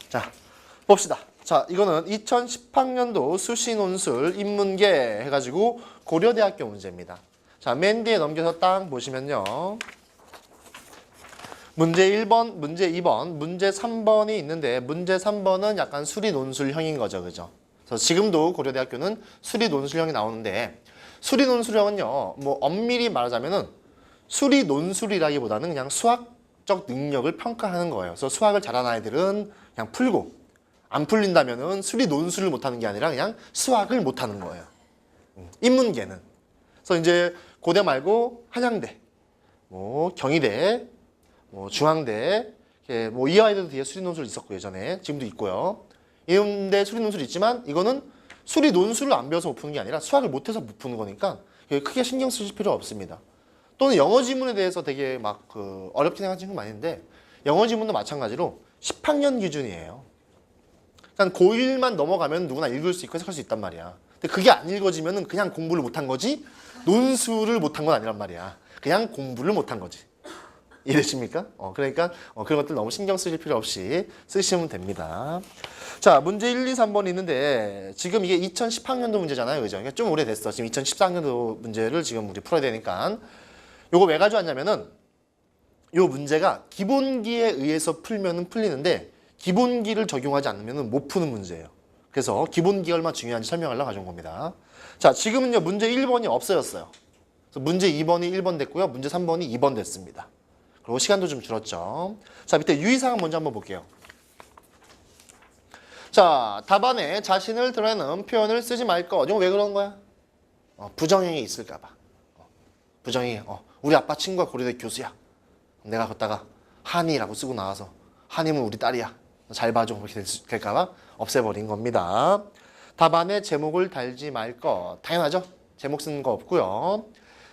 자, 봅시다. 자, 이거는 2010학년도 수시 논술 인문계 해가지고 고려대학교 문제입니다. 자, 맨 뒤에 넘겨서 딱 보시면요. 문제 1번, 문제 2번, 문제 3번이 있는데 문제 3번은 약간 수리 논술형인 거죠. 그죠? 그래서 지금도 고려대학교는 수리 논술형이 나오는데 수리 논술형은요. 뭐 엄밀히 말하자면은 수리 논술이라기보다는 그냥 수학적 능력을 평가하는 거예요. 그래서 수학을 잘하는 아이들은 그냥 풀고 안 풀린다면은 수리 논술을 못하는 게 아니라 그냥 수학을 못하는 거예요. 인문계는. 그래서 이제 고대 말고 한양대, 뭐 경희대, 뭐 중앙대, 뭐 이 아이들도 뒤에 수리 논술 있었고 예전에 지금도 있고요. 이런데 수리 논술이 있지만 이거는 수리 논술을 안 배워서 못 푸는 게 아니라 수학을 못해서 못 푸는 거니까 크게 신경 쓰실 필요 없습니다. 또는 영어 지문에 대해서 되게 막 어렵게 생각하는 친구 많이 있는데 영어 지문도 마찬가지로 10학년 기준이에요. 그러니까 고1만 넘어가면 누구나 읽을 수 있고 해석할 수 있단 말이야. 근데 그게 안 읽어지면은 그냥 공부를 못한 거지 논술을 못한 건 아니란 말이야. 그냥 공부를 못한 거지. 이해되십니까? 그러니까 그런 것들 너무 신경 쓰실 필요 없이 쓰시면 됩니다. 자, 문제 1, 2, 3번이 있는데 지금 이게 2010학년도 문제잖아요. 그죠? 그러니까 좀 오래됐어. 지금 2014학년도 문제를 지금 우리 풀어야 되니까 요거 왜 가져왔냐면은 요 문제가 기본기에 의해서 풀면은 풀리는데 기본기를 적용하지 않으면은 못 푸는 문제예요. 그래서 기본기가 얼마나 중요한지 설명하려고 가져온 겁니다. 자, 지금은요. 문제 1번이 없어졌어요. 그래서 문제 2번이 1번 됐고요. 문제 3번이 2번 됐습니다. 그리고 시간도 좀 줄었죠. 자, 밑에 유의사항 먼저 한번 볼게요. 자, 답안에 자신을 드러내는 표현을 쓰지 말 것. 이거 왜 그런 거야? 부정행위 있을까 봐. 부정행위. 우리 아빠 친구가 고려대 교수야. 내가 걷다가 한이라고 쓰고 나와서 한이면 우리 딸이야. 잘 봐줘. 그렇게 될까 봐 없애버린 겁니다. 답안에 제목을 달지 말 것. 당연하죠. 제목 쓰는 거 없고요.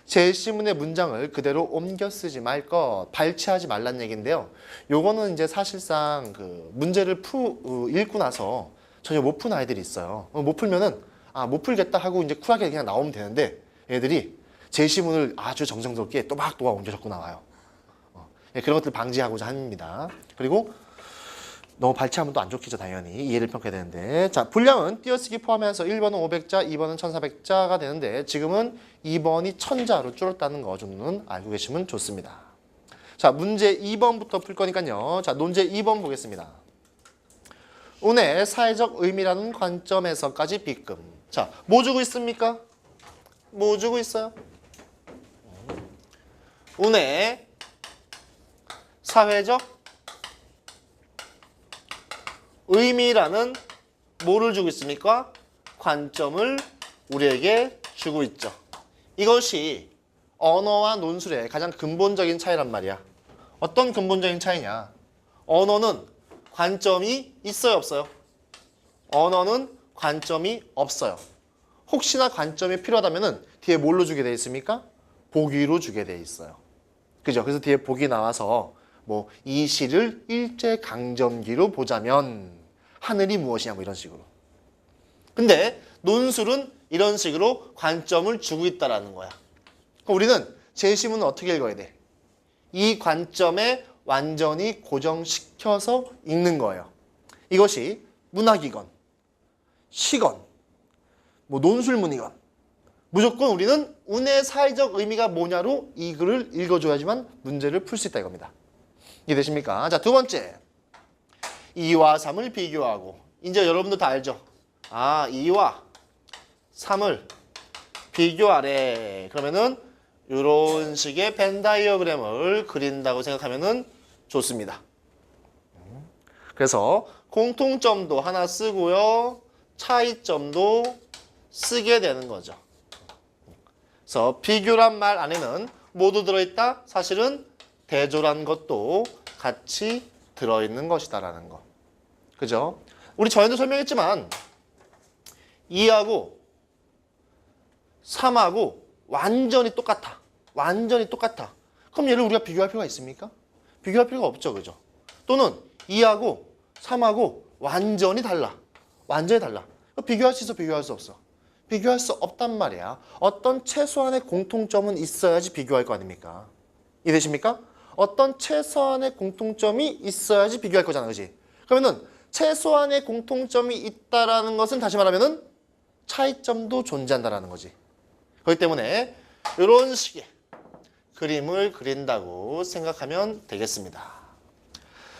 제시문의 문장을 그대로 옮겨 쓰지 말 것. 발췌하지 말란 얘기인데요. 요거는 이제 사실상 문제를 읽고 나서 전혀 못 푼 아이들이 있어요. 못 풀면은 못 풀겠다 하고 이제 쿨하게 그냥 나오면 되는데 얘들이 제시문을 아주 정성스럽게 또박또박 옮겨 적고 나와요. 그런 것들 방지하고자 합니다. 그리고 너무 발췌하면 또 안 좋겠죠. 당연히 이해를 평가해야 되는데 자, 분량은 띄어쓰기 포함해서 1번은 500자, 2번은 1400자가 되는데 지금은 2번이 1000자로 줄었다는 거 정도는 알고 계시면 좋습니다. 자, 문제 2번부터 풀 거니까요. 자, 논제 2번 보겠습니다. 운의 사회적 의미라는 관점에서까지 B급. 자, 뭐 주고 있습니까? 뭐 주고 있어요? 운의 사회적 의미라는 뭐를 주고 있습니까? 관점을 우리에게 주고 있죠. 이것이 언어와 논술의 가장 근본적인 차이란 말이야. 어떤 근본적인 차이냐? 언어는 관점이 있어요, 없어요? 언어는 관점이 없어요. 혹시나 관점이 필요하다면 뒤에 뭘로 주게 돼 있습니까? 보기로 주게 돼 있어요. 그죠? 그래서 뒤에 보기 나와서 뭐 이 시를 일제강점기로 보자면 하늘이 무엇이냐 뭐 이런 식으로. 근데 논술은 이런 식으로 관점을 주고 있다라는 거야. 그럼 우리는 제시문은 어떻게 읽어야 돼? 이 관점에 완전히 고정시켜서 읽는 거예요. 이것이 문학이건 시건 뭐 논술문이건 무조건 우리는 운의 사회적 의미가 뭐냐로 이 글을 읽어줘야지만 문제를 풀 수 있다 이겁니다. 이해되십니까? 자, 두 번째. 2와 3을 비교하고. 이제 여러분도 다 알죠? 2와 3을 비교하래. 그러면은 이런 식의 벤 다이어그램을 그린다고 생각하면은 좋습니다. 그래서 공통점도 하나 쓰고요. 차이점도 쓰게 되는 거죠. 그래서 비교란 말 안에는 모두 들어있다? 사실은 대조란 것도 같이 들어있는 것이다라는 거. 그죠? 우리 전에도 설명했지만 2하고 3하고 완전히 똑같아. 완전히 똑같아. 그럼 얘를 우리가 비교할 필요가 있습니까? 비교할 필요가 없죠. 그죠? 또는 2하고 3하고 완전히 달라. 완전히 달라. 비교할 수 있어? 비교할 수 없어? 비교할 수 없단 말이야. 어떤 최소한의 공통점은 있어야지 비교할 거 아닙니까? 이해되십니까? 어떤 최소한의 공통점이 있어야지 비교할 거잖아. 그지? 그러면은 최소한의 공통점이 있다라는 것은 다시 말하면은 차이점도 존재한다라는 거지. 그렇기 때문에 이런 식의 그림을 그린다고 생각하면 되겠습니다.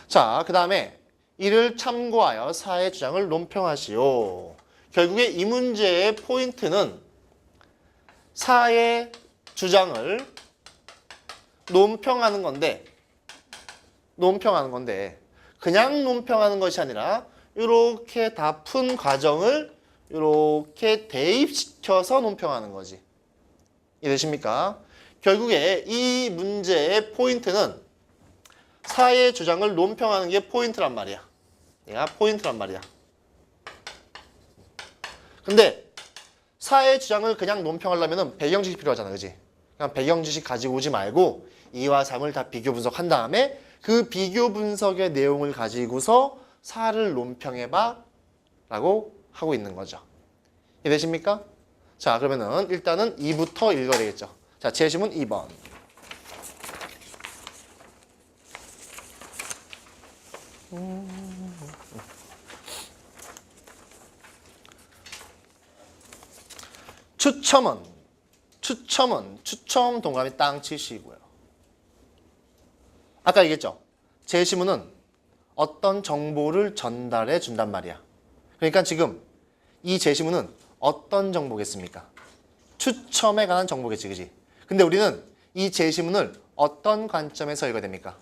자, 그 다음에 이를 참고하여 사의 주장을 논평하시오. 결국에 이 문제의 포인트는 사의 주장을 논평하는 건데 그냥 논평하는 것이 아니라 이렇게 다 푼 과정을 이렇게 대입시켜서 논평하는 거지. 이해되십니까? 결국에 이 문제의 포인트는 사의 주장을 논평하는 게 포인트란 말이야. 얘가 포인트란 말이야. 근데 사의 주장을 그냥 논평하려면 배경 지식이 필요하잖아. 그지? 그냥 배경 지식 가지고 오지 말고 2와 3을 다 비교 분석한 다음에 그 비교 분석의 내용을 가지고서 사를 논평해봐 라고 하고 있는 거죠. 이해되십니까? 자, 그러면은 일단은 2부터 읽어야 되겠죠. 자, 제시문 2번. 추첨 동그라미 땅 치시고요. 아까 얘기했죠. 제시문은 어떤 정보를 전달해 준단 말이야. 그러니까 지금 이 제시문은 어떤 정보겠습니까? 추첨에 관한 정보겠지, 그지? 근데 우리는 이 제시문을 어떤 관점에서 읽어야 됩니까?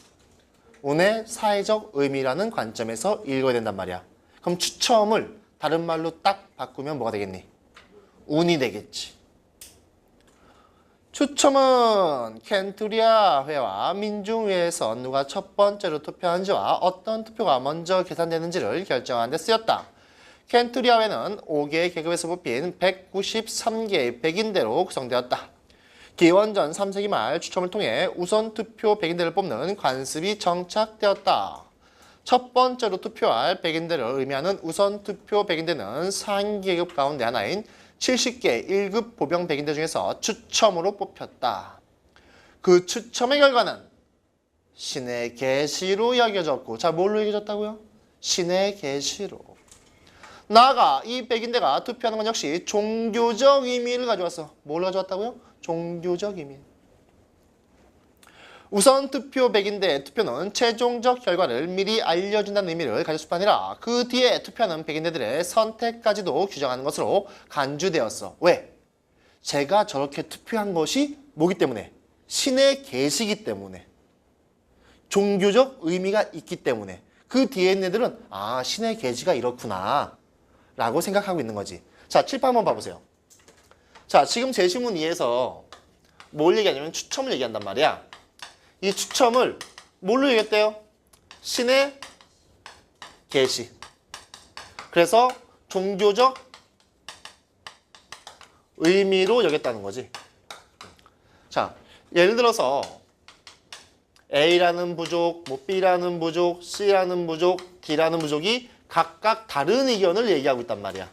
운의 사회적 의미라는 관점에서 읽어야 된단 말이야. 그럼 추첨을 다른 말로 딱 바꾸면 뭐가 되겠니? 운이 되겠지. 추첨은 켄투리아 회와 민중회에서 누가 첫 번째로 투표한지와 어떤 투표가 먼저 계산되는지를 결정하는 데 쓰였다. 켄투리아 회는 5개의 계급에서 뽑힌 193개의 백인대로 구성되었다. 기원전 3세기 말 추첨을 통해 우선 투표 백인대를 뽑는 관습이 정착되었다. 첫 번째로 투표할 백인대를 의미하는 우선 투표 백인대는 상위 계급 가운데 하나인 70개 1급 보병 백인대 중에서 추첨으로 뽑혔다. 그 추첨의 결과는 신의 계시로 여겨졌고, 자, 뭘로 여겨졌다고요? 신의 계시로. 나아가 이 백인대가 투표하는 건 역시 종교적 의미를 가져왔어. 뭘 가져왔다고요? 종교적 의미. 우선 투표 백인대 투표는 최종적 결과를 미리 알려준다는 의미를 가졌을 뿐 아니라 그 뒤에 투표하는 백인대들의 선택까지도 규정하는 것으로 간주되었어. 왜? 제가 저렇게 투표한 것이 뭐기 때문에? 신의 계시기 때문에. 종교적 의미가 있기 때문에. 그 뒤에 있는 애들은 아, 신의 계시가 이렇구나 라고 생각하고 있는 거지. 자, 칠판 한번 봐보세요. 자, 지금 제시문 2에서 뭘 얘기하냐면 추첨을 얘기한단 말이야. 이 추첨을 뭘로 얘기했대요? 신의 계시. 그래서 종교적 의미로 여겼다는 거지. 자, 예를 들어서 A라는 부족, 뭐 B라는 부족, C라는 부족, D라는 부족이 각각 다른 의견을 얘기하고 있단 말이야.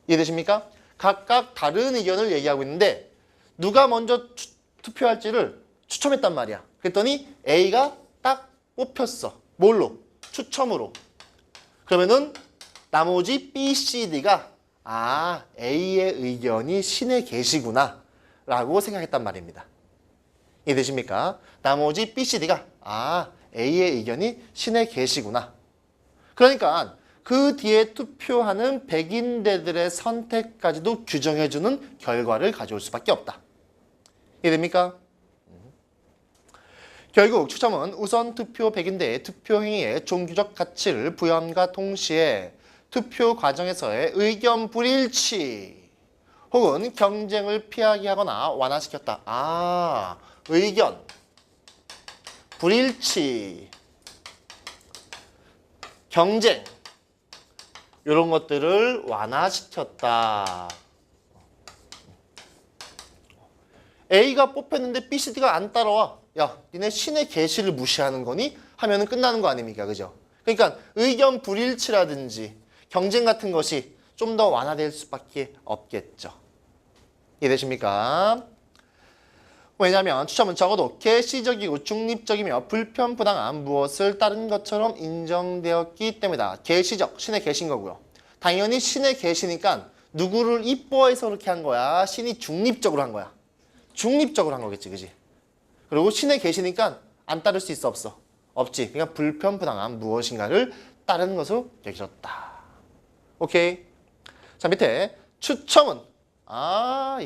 이해되십니까? 각각 다른 의견을 얘기하고 있는데 누가 먼저 투표할지를 추첨했단 말이야. 그랬더니 A가 딱 뽑혔어. 뭘로? 추첨으로. 그러면은 나머지 B, C, D가 아, A의 의견이 신의 계시구나 라고 생각했단 말입니다. 이해되십니까? 나머지 B, C, D가 아, A의 의견이 신의 계시구나. 그러니까 그 뒤에 투표하는 백인대들의 선택까지도 규정해주는 결과를 가져올 수밖에 없다. 이해됩니까? 결국 추첨은 우선 투표 백인대의 투표 행위에 종교적 가치를 부여함과 동시에 투표 과정에서의 의견 불일치 혹은 경쟁을 피하게 하거나 완화시켰다. 아, 의견 불일치, 경쟁 이런 것들을 완화시켰다. A가 뽑혔는데 B, C, D가 안 따라와. 야, 니네 신의 계시를 무시하는 거니? 하면은 끝나는 거 아닙니까? 그죠? 그러니까 의견 불일치라든지 경쟁 같은 것이 좀 더 완화될 수밖에 없겠죠. 이해되십니까? 왜냐하면 추첨은 적어도 개시적이고 중립적이며 불편부당한 무엇을 따른 것처럼 인정되었기 때문이다. 개시적, 신의 계신 거고요. 당연히 신의 계시니까 누구를 이뻐해서 그렇게 한 거야? 신이 중립적으로 한 거야. 중립적으로 한 거겠지, 그지? 그리고 신의 계시니까 안 따를 수 있어, 없어? 없지. 그러니까 불편부당한 무엇인가를 따르는 것으로 여겨졌다. 오케이. 자, 밑에 추첨은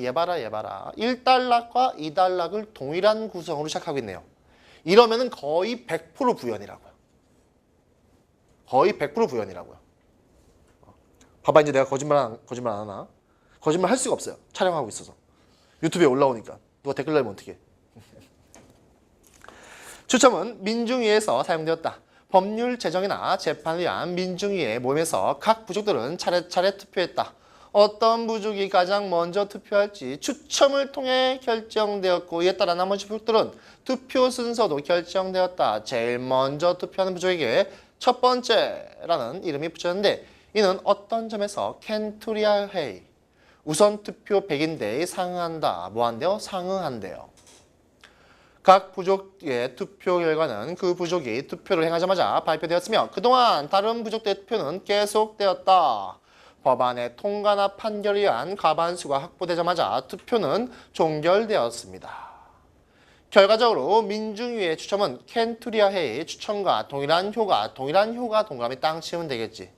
얘 봐라, 얘 봐라. 1단락과 2단락을 동일한 구성으로 시작하고 있네요. 이러면은 거의 100% 부연이라고요. 거의 100% 부연이라고요. 봐봐, 이제 내가 거짓말 안 하나? 거짓말 할 수가 없어요. 촬영하고 있어서. 유튜브에 올라오니까. 누가 댓글 달면 어떡해. 추첨은 민중위에서 사용되었다. 법률 제정이나 재판을 위한 민중위의 모임에서 각 부족들은 차례차례 투표했다. 어떤 부족이 가장 먼저 투표할지 추첨을 통해 결정되었고, 이에 따라 나머지 부족들은 투표 순서도 결정되었다. 제일 먼저 투표하는 부족에게 첫 번째라는 이름이 붙였는데, 이는 어떤 점에서 켄투리아 회의, 우선 투표 100인대에 상응한다. 뭐한대요? 상응한대요. 각 부족의 투표 결과는 그 부족이 투표를 행하자마자 발표되었으며, 그동안 다른 부족들의 투표는 계속되었다. 법안의 통과나 판결을 위한 과반수가 확보되자마자 투표는 종결되었습니다. 결과적으로 민중위의 추첨은 켄투리아 회의 추첨과 동일한 효과, 동감이 땅 치우면 되겠지.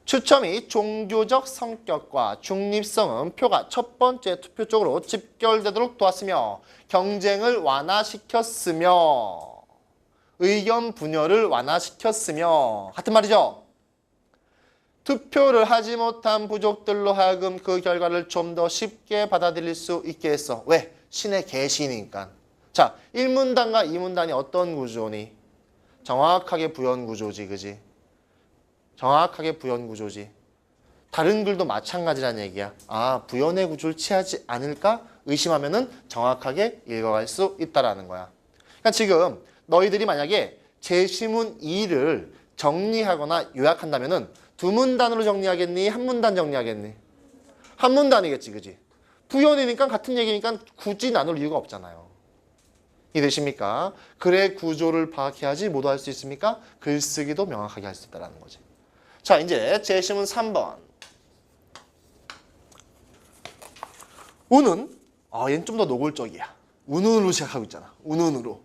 추첨이 종교적 성격과 중립성은 표가 첫 번째 투표 쪽으로 집결되도록 도왔으며, 경쟁을 완화시켰으며, 의견 분열을 완화시켰으며, 같은 말이죠. 투표를 하지 못한 부족들로 하여금 그 결과를 좀 더 쉽게 받아들일 수 있게 했어. 왜? 신의 계시니까. 자, 1문단과 2문단이 어떤 구조니? 정확하게 부연 구조지, 그지? 정확하게 부연 구조지. 다른 글도 마찬가지란 얘기야. 부연의 구조를 취하지 않을까? 의심하면은 정확하게 읽어갈 수 있다라는 거야. 그러니까 지금 너희들이 만약에 제시문 2를 정리하거나 요약한다면은 두 문단으로 정리하겠니? 한 문단 정리하겠니? 한 문단이겠지, 그지? 부연이니까 같은 얘기니까 굳이 나눌 이유가 없잖아요. 이해되십니까? 글의 구조를 파악해야지 뭐도 할 수 있습니까? 글쓰기도 명확하게 할 수 있다는 거지. 자, 이제 제시문 3번. 운은, 얘는 좀 더 노골적이야. 운으로 시작하고 있잖아. 운으로.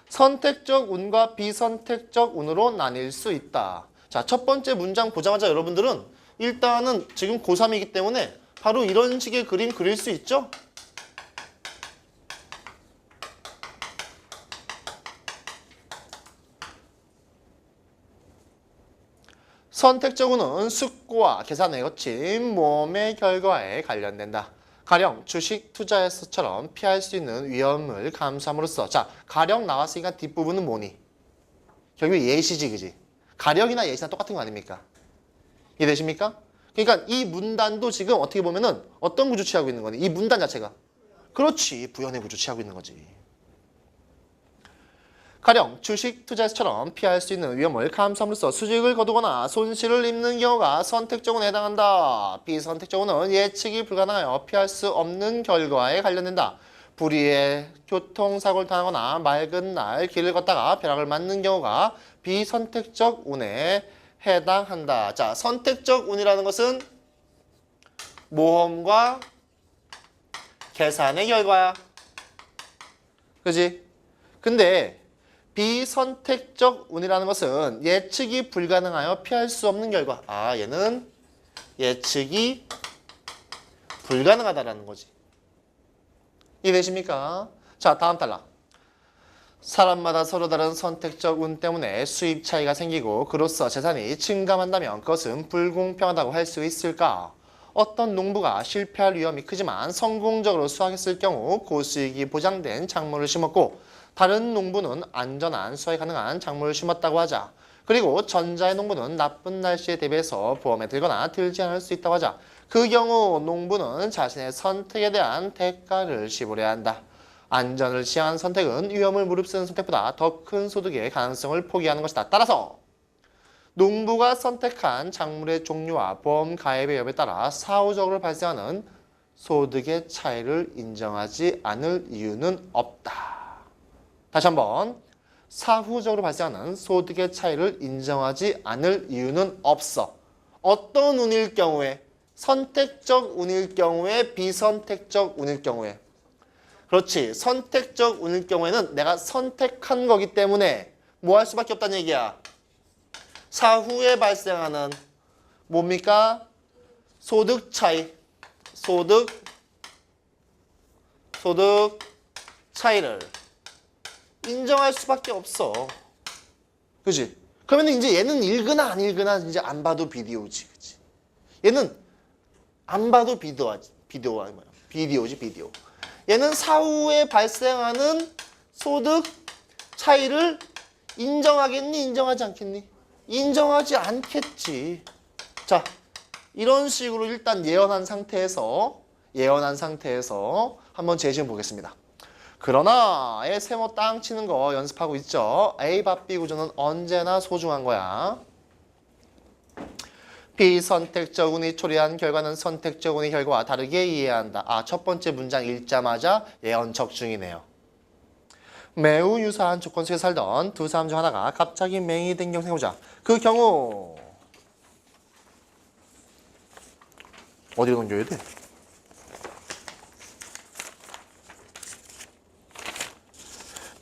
선택적 운과 비선택적 운으로 나뉠 수 있다. 자, 첫 번째 문장 보자마자 여러분들은 일단은 지금 고3이기 때문에 바로 이런 식의 그림 그릴 수 있죠? 선택적 운은 숙고와 계산에 거친 모험의 결과에 관련된다. 가령 주식 투자에서처럼 피할 수 있는 위험을 감수함으로써. 자, 가령 나왔으니까 뒷부분은 뭐니? 결국 예시지, 그지? 가령이나 예시나 똑같은 거 아닙니까? 이해되십니까? 그러니까 이 문단도 지금 어떻게 보면은 어떤 구조 취하고 있는 거니? 이 문단 자체가. 그렇지, 부연의 구조 취하고 있는 거지. 가령 주식 투자에서처럼 피할 수 있는 위험을 감수함으로써 수익을 거두거나 손실을 입는 경우가 선택적 운에 해당한다. 비선택적 운은 예측이 불가능하여 피할 수 없는 결과에 관련된다. 불의의 교통사고를 당하거나 맑은 날 길을 걷다가 벼락을 맞는 경우가 비선택적 운에 해당한다. 자, 선택적 운이라는 것은 모험과 계산의 결과야. 그지? 근데 비선택적 운이라는 것은 예측이 불가능하여 피할 수 없는 결과. 얘는 예측이 불가능하다라는 거지. 이해되십니까? 자, 다음 단락. 사람마다 서로 다른 선택적 운 때문에 수입 차이가 생기고 그로써 재산이 증감한다면 그것은 불공평하다고 할 수 있을까? 어떤 농부가 실패할 위험이 크지만 성공적으로 수확했을 경우 고수익이 보장된 작물을 심었고, 다른 농부는 안전한 수확이 가능한 작물을 심었다고 하자. 그리고 전자의 농부는 나쁜 날씨에 대비해서 보험에 들거나 들지 않을 수 있다고 하자. 그 경우 농부는 자신의 선택에 대한 대가를 지불해야 한다. 안전을 지향한 선택은 위험을 무릅쓰는 선택보다 더 큰 소득의 가능성을 포기하는 것이다. 따라서 농부가 선택한 작물의 종류와 보험 가입의 여부에 따라 사후적으로 발생하는 소득의 차이를 인정하지 않을 이유는 없다. 다시 한번. 사후적으로 발생하는 소득의 차이를 인정하지 않을 이유는 없어. 어떤 운일 경우에? 선택적 운일 경우에, 비선택적 운일 경우에. 그렇지. 선택적 운일 경우에는 내가 선택한 거기 때문에 뭐 할 수밖에 없다는 얘기야. 사후에 발생하는 뭡니까? 소득 차이. 소득 차이를 인정할 수밖에 없어. 그지? 그러면 이제 얘는 읽으나 안 읽으나 이제 안 봐도 비디오지. 그지? 얘는 안 봐도 비디오지, 비디오. 얘는 사후에 발생하는 소득 차이를 인정하겠니? 인정하지 않겠니? 인정하지 않겠지. 자, 이런 식으로 일단 예언한 상태에서 한번 제시해 보겠습니다. 그러나의 세모 땅 치는 거 연습하고 있죠. A, 밥, B 구조는 언제나 소중한 거야. 비선택적 운이 초래한 결과는 선택적 운의 결과와 다르게 이해해야 한다. 아, 첫 번째 문장 읽자마자 예언 적중이네요. 매우 유사한 조건 속에 살던 두 사람 중 하나가 갑자기 맹인이 된 경우 생각해보자. 그 경우 어디로 넘겨야 돼?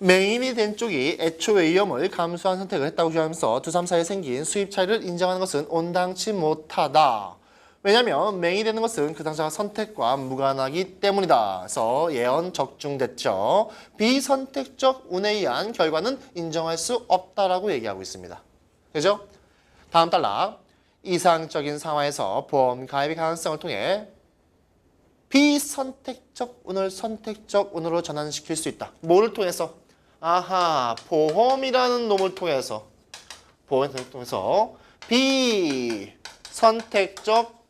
맹인이 된 쪽이 애초에 위험을 감수한 선택을 했다고 주장하면서 두 사람 사이에 생긴 수입 차이를 인정하는 것은 온당치 못하다. 왜냐하면 맹인이 되는 것은 그 당사자가 선택과 무관하기 때문이다. 그래서 예언 적중됐죠. 비선택적 운에 의한 결과는 인정할 수 없다라고 얘기하고 있습니다. 그죠? 다음 단락. 이상적인 상황에서 보험 가입의 가능성을 통해 비선택적 운을 선택적 운으로 전환시킬 수 있다. 뭐를 통해서? 아하, 보험이라는 놈을 통해서 비선택적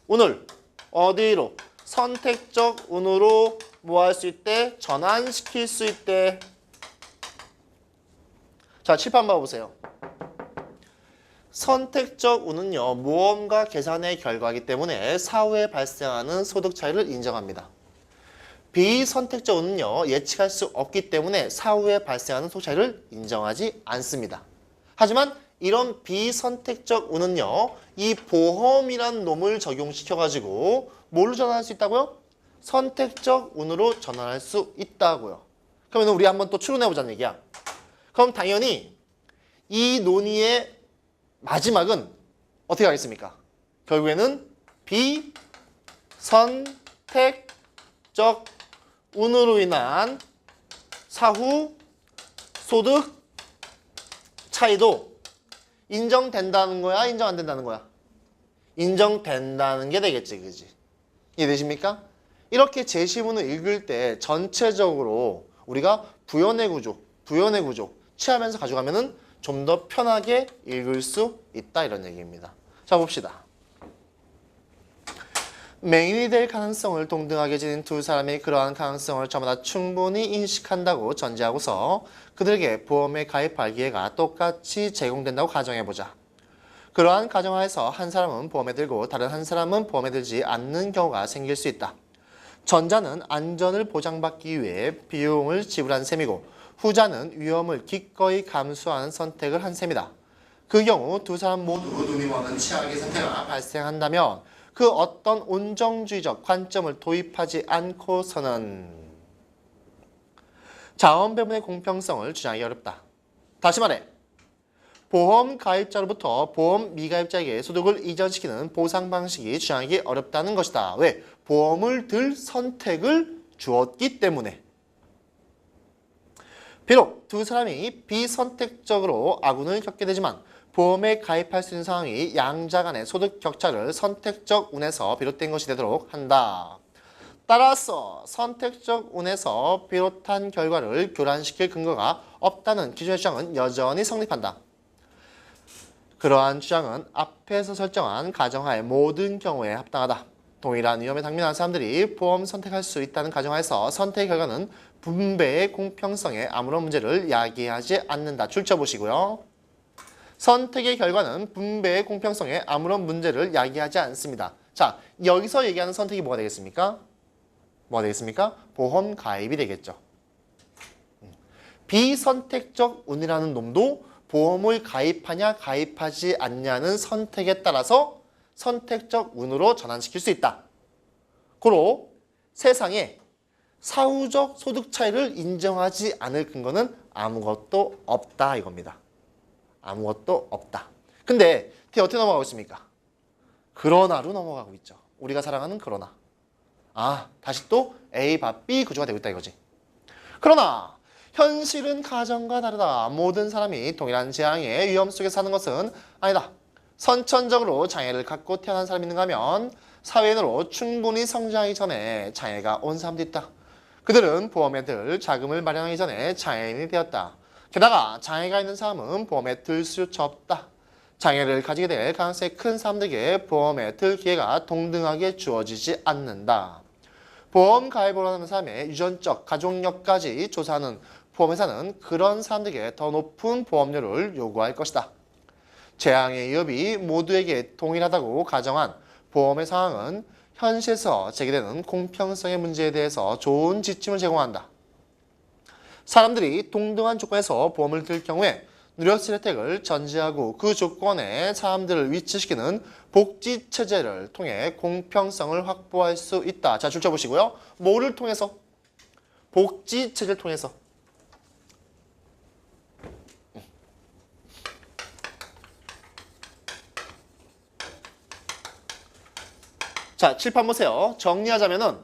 운을 어디로? 선택적 운으로 뭐 할 수 있대? 전환시킬 수 있대. 자, 칠판 봐보세요. 선택적 운은요, 모험과 계산의 결과이기 때문에 사후에 발생하는 소득 차이를 인정합니다. 비선택적 운은요, 예측할 수 없기 때문에 사후에 발생하는 소득 차이를 인정하지 않습니다. 하지만 이런 비선택적 운은요, 이 보험이란 놈을 적용시켜가지고 뭘로 전환할 수 있다고요? 선택적 운으로 전환할 수 있다고요. 그러면 우리 한번 또 추론해보자는 얘기야. 그럼 당연히 이 논의의 마지막은 어떻게 하겠습니까? 결국에는 비선택적 운으로 인한 사후 소득 차이도 인정된다는 거야? 인정 안 된다는 거야? 인정된다는 게 되겠지, 그지? 이해되십니까? 이렇게 제시문을 읽을 때 전체적으로 우리가 부연의 구조 취하면서 가져가면은 좀 더 편하게 읽을 수 있다 이런 얘기입니다. 자, 봅시다. 맹인이 될 가능성을 동등하게 지닌 두 사람이 그러한 가능성을 저마다 충분히 인식한다고 전제하고서 그들에게 보험에 가입할 기회가 똑같이 제공된다고 가정해보자. 그러한 가정하에서 한 사람은 보험에 들고 다른 한 사람은 보험에 들지 않는 경우가 생길 수 있다. 전자는 안전을 보장받기 위해 비용을 지불한 셈이고 후자는 위험을 기꺼이 감수하는 선택을 한 셈이다. 그 경우 두 사람 모두 눈이 먼 최악의 상태가 발생한다면 그 어떤 온정주의적 관점을 도입하지 않고서는 자원 배분의 공평성을 주장하기 어렵다. 다시 말해, 보험 가입자로부터 보험 미가입자에게 소득을 이전시키는 보상 방식이 주장하기 어렵다는 것이다. 왜? 보험을 들 선택을 주었기 때문에. 비록 두 사람이 비선택적으로 악운을 겪게 되지만 보험에 가입할 수 있는 상황이 양자 간의 소득 격차를 선택적 운에서 비롯된 것이 되도록 한다. 따라서 선택적 운에서 비롯한 결과를 교란시킬 근거가 없다는 기존의 주장은 여전히 성립한다. 그러한 주장은 앞에서 설정한 가정하에 모든 경우에 합당하다. 동일한 위험에 당면한 사람들이 보험 선택할 수 있다는 가정하에서 선택의 결과는 분배의 공평성에 아무런 문제를 야기하지 않는다. 줄쳐보시고요. 선택의 결과는 분배의 공평성에 아무런 문제를 야기하지 않습니다. 자, 여기서 얘기하는 선택이 뭐가 되겠습니까? 뭐가 되겠습니까? 보험 가입이 되겠죠. 비선택적 운이라는 놈도 보험을 가입하냐 가입하지 않냐는 선택에 따라서 선택적 운으로 전환시킬 수 있다. 고로 세상에 사후적 소득 차이를 인정하지 않을 근거는 아무것도 없다 이겁니다. 아무것도 없다. 근데 어떻게 넘어가고 있습니까? 그러나로 넘어가고 있죠. 우리가 사랑하는 그러나. 아, 다시 또 A, B 구조가 되고 있다 이거지. 그러나 현실은 가정과 다르다. 모든 사람이 동일한 재앙의 위험 속에 사는 것은 아니다. 선천적으로 장애를 갖고 태어난 사람이 있는가 하면 사회인으로 충분히 성장하기 전에 장애가 온 사람도 있다. 그들은 보험에 들 자금을 마련하기 전에 장애인이 되었다. 게다가 장애가 있는 사람은 보험에 들 수조차 없다. 장애를 가지게 될 가능성이 큰 사람들에게 보험에 들 기회가 동등하게 주어지지 않는다. 보험 가입을 하는 사람의 유전적 가족력까지 조사하는 보험회사는 그런 사람들에게 더 높은 보험료를 요구할 것이다. 재앙의 위협이 모두에게 동일하다고 가정한 보험의 상황은 현실에서 제기되는 공평성의 문제에 대해서 좋은 지침을 제공한다. 사람들이 동등한 조건에서 보험을 들 경우에 누렸을 혜택을 전제하고 그 조건에 사람들을 위치시키는 복지체제를 통해 공평성을 확보할 수 있다. 자, 줄쳐 보시고요. 뭐를 통해서? 복지체제를 통해서. 자, 칠판 보세요. 정리하자면은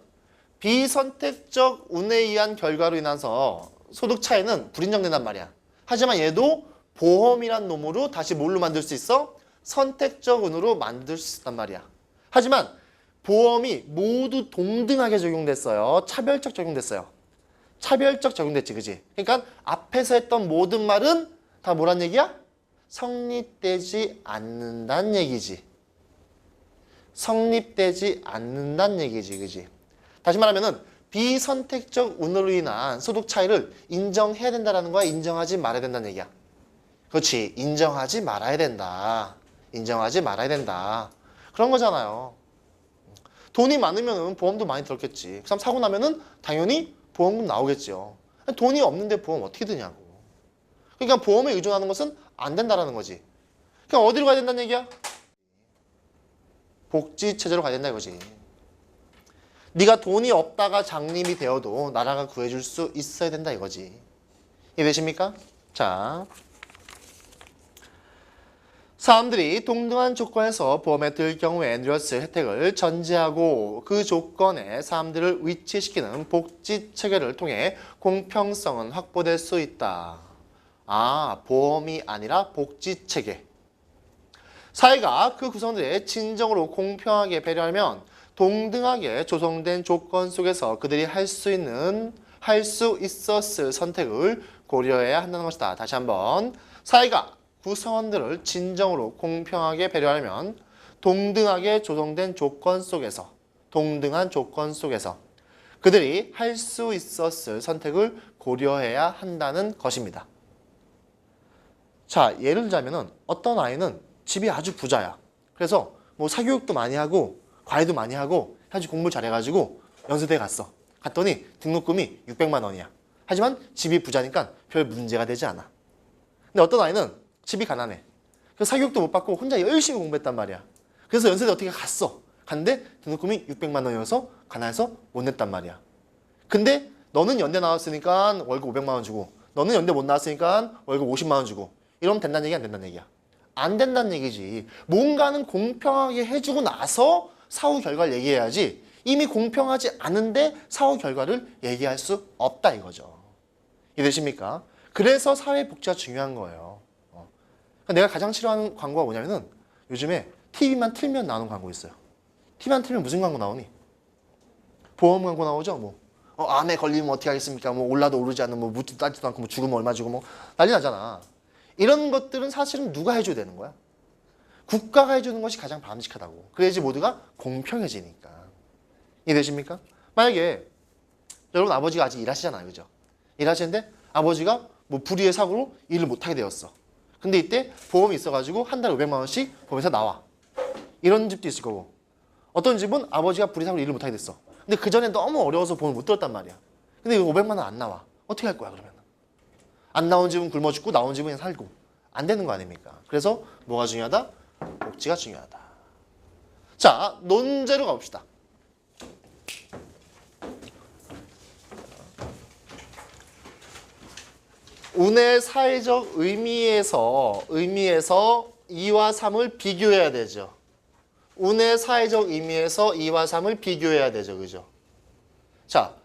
비선택적 운에 의한 결과로 인해서 소득 차이는 불인정된단 말이야. 하지만 얘도 보험이란 놈으로 다시 뭘로 만들 수 있어? 선택적 운으로 만들 수 있단 말이야. 하지만 보험이 모두 동등하게 적용됐어요. 차별적 적용됐어요. 차별적 적용됐지, 그지? 그러니까 앞에서 했던 모든 말은 다 뭐란 얘기야? 성립되지 않는다는 얘기지. 성립되지 않는다는 얘기지, 그지? 다시 말하면은 비선택적 운으로 인한 소득 차이를 인정해야 된다는 거야, 인정하지 말아야 된다는 얘기야. 그렇지, 인정하지 말아야 된다. 인정하지 말아야 된다. 그런 거잖아요. 돈이 많으면 보험도 많이 들었겠지. 그 사람 사고 나면은 당연히 보험금 나오겠죠. 돈이 없는데 보험 어떻게 드냐고. 그러니까 보험에 의존하는 것은 안 된다라는 거지. 그냥 어디로 가야 된다는 얘기야? 복지체제로 가야 된다 이거지. 네가 돈이 없다가 장님이 되어도 나라가 구해줄 수 있어야 된다 이거지. 이해되십니까? 자, 사람들이 동등한 조건에서 보험에 들 경우에 누렸을 혜택을 전제하고 그 조건에 사람들을 위치시키는 복지체계를 통해 공평성은 확보될 수 있다. 아, 보험이 아니라 복지체계. 사회가 그 구성들의 진정으로 공평하게 배려하면 동등하게 조성된 조건 속에서 그들이 할 수 있었을 선택을 고려해야 한다는 것이다. 다시 한번. 사회가 구성원들을 진정으로 공평하게 배려하려면 동등하게 조성된 조건 속에서, 동등한 조건 속에서 그들이 할 수 있었을 선택을 고려해야 한다는 것입니다. 자, 예를 들자면은 어떤 아이는 집이 아주 부자야. 그래서 뭐 사교육도 많이 하고 과외도 많이 하고 아주 공부 잘해가지고 연세대에 갔어. 갔더니 등록금이 600만 원이야. 하지만 집이 부자니까 별 문제가 되지 않아. 근데 어떤 아이는 집이 가난해. 그래서 사교육도 못 받고 혼자 열심히 공부했단 말이야. 그래서 연세대 어떻게 갔어. 갔는데 등록금이 600만 원이어서 가난해서 못 냈단 말이야. 근데 너는 연대 나왔으니까 월급 500만 원 주고 너는 연대 못 나왔으니까 월급 50만 원 주고 이러면 된다는 얘기 안 된다는 얘기야. 안 된다는 얘기지. 뭔가는 공평하게 해주고 나서 사후 결과를 얘기해야지 이미 공평하지 않은데 사후 결과를 얘기할 수 없다 이거죠. 이해되십니까? 그래서 사회복지가 중요한 거예요. 내가 가장 싫어하는 광고가 뭐냐면은 요즘에 TV만 틀면 나오는 광고 있어요. TV만 틀면 무슨 광고 나오니? 보험 광고 나오죠. 뭐 암에 걸리면 어떻게 하겠습니까? 뭐 올라도 오르지 않는 뭐 묻지도 따지도 않고 뭐 죽으면 얼마 주고 뭐 난리 나잖아. 이런 것들은 사실은 누가 해줘야 되는 거야? 국가가 해주는 것이 가장 바람직하다고. 그래야지 모두가 공평해지니까. 이해되십니까? 만약에 여러분 아버지가 아직 일하시잖아요. 그죠? 일하시는데 아버지가 뭐 불의의 사고로 일을 못하게 되었어. 근데 이때 보험이 있어가지고 한 달에 500만 원씩 보험에서 나와. 이런 집도 있을 거고. 어떤 집은 아버지가 불이사로 일을 못하게 됐어. 근데 그 전에 너무 어려워서 돈을 못 들었단 말이야. 근데 이거 500만 원 안 나와. 어떻게 할 거야 그러면? 안 나온 집은 굶어 죽고 나온 집은 그냥 살고. 안 되는 거 아닙니까? 그래서 뭐가 중요하다? 복지가 중요하다. 자, 논제로 가봅시다. 운의 사회적 의미에서 2와 3을 비교해야 되죠. 운의 사회적 의미에서 2와 3을 비교해야 되죠. 그죠? 자,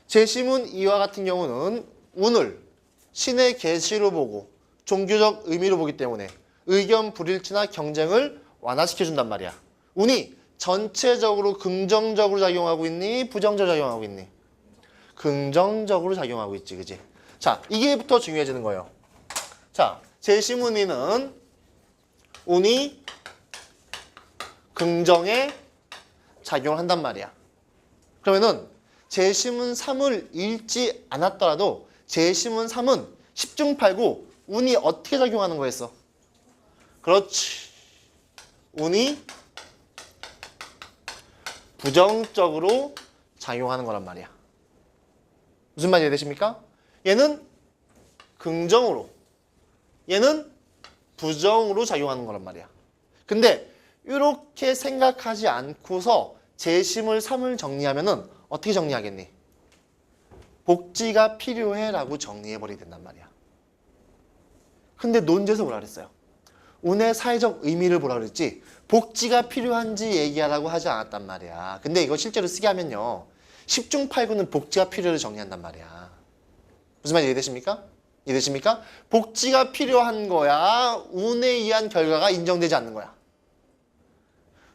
제시문 2와 같은 경우는 운을 신의 계시로 보고 종교적 의미로 보기 때문에 의견 불일치나 경쟁을 완화시켜준단 말이야. 운이 전체적으로 긍정적으로 작용하고 있니? 부정적으로 작용하고 있니? 긍정적으로 작용하고 있지. 그지? 자, 이게부터 중요해지는 거예요. 자, 제시문이는 운이 긍정에 작용을 한단 말이야. 그러면은 제시문 3을 읽지 않았더라도 제시문 3은 10중 8구 운이 어떻게 작용하는 거였어? 그렇지. 운이 부정적으로 작용하는 거란 말이야. 무슨 말이 이해되십니까? 얘는 긍정으로, 얘는 부정으로 작용하는 거란 말이야. 근데 이렇게 생각하지 않고서 제시물 3을 정리하면은 어떻게 정리하겠니? 복지가 필요해 라고 정리해버리게 된단 말이야. 근데 논제에서 뭐라 그랬어요? 운의 사회적 의미를 보라 그랬지 복지가 필요한지 얘기하라고 하지 않았단 말이야. 근데 이거 실제로 쓰게 하면요 10중 8구는 복지가 필요를 정리한단 말이야. 무슨 말인지 이해되십니까? 이해되십니까? 복지가 필요한 거야? 운에 의한 결과가 인정되지 않는 거야?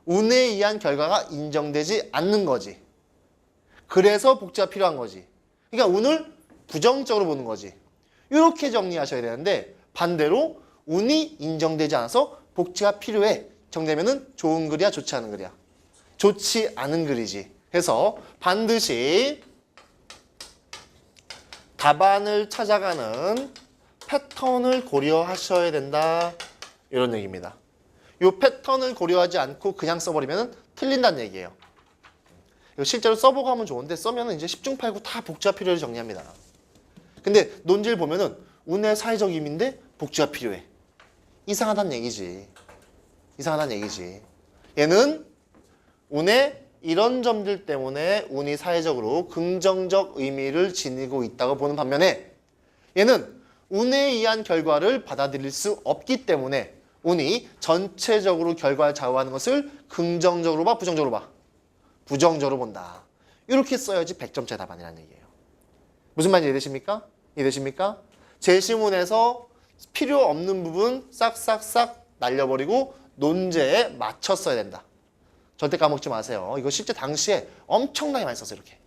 운에 의한 결과가 인정되지 않는 거지. 그래서 복지가 필요한 거지. 그러니까 운을 부정적으로 보는 거지. 이렇게 정리하셔야 되는데 반대로 운이 인정되지 않아서 복지가 필요해. 정되면은 좋은 글이야, 좋지 않은 글이야? 좋지 않은 글이지. 그래서 반드시 답안을 찾아가는 패턴을 고려하셔야 된다. 이런 얘기입니다. 이 패턴을 고려하지 않고 그냥 써버리면 틀린다는 얘기예요. 이거 실제로 써보고 하면 좋은데 써면 이제 10중 8구 다 복지가 필요해 정리합니다. 근데 논지를 보면은 운의 사회적 의미인데 복지가 필요해. 이상하다는 얘기지. 이상하다는 얘기지. 얘는 운의 이런 점들 때문에 운이 사회적으로 긍정적 의미를 지니고 있다고 보는 반면에 얘는 운에 의한 결과를 받아들일 수 없기 때문에 운이 전체적으로 결과를 좌우하는 것을 긍정적으로 봐, 부정적으로 봐? 부정적으로 본다. 이렇게 써야지 100점짜리 답안이라는 얘기예요. 무슨 말인지 이해되십니까? 이해되십니까? 제시문에서 필요 없는 부분 싹싹싹 날려버리고 논제에 맞춰 써야 된다. 절대 까먹지 마세요. 이거 실제 당시에 엄청나게 많이 썼어요. 이렇게.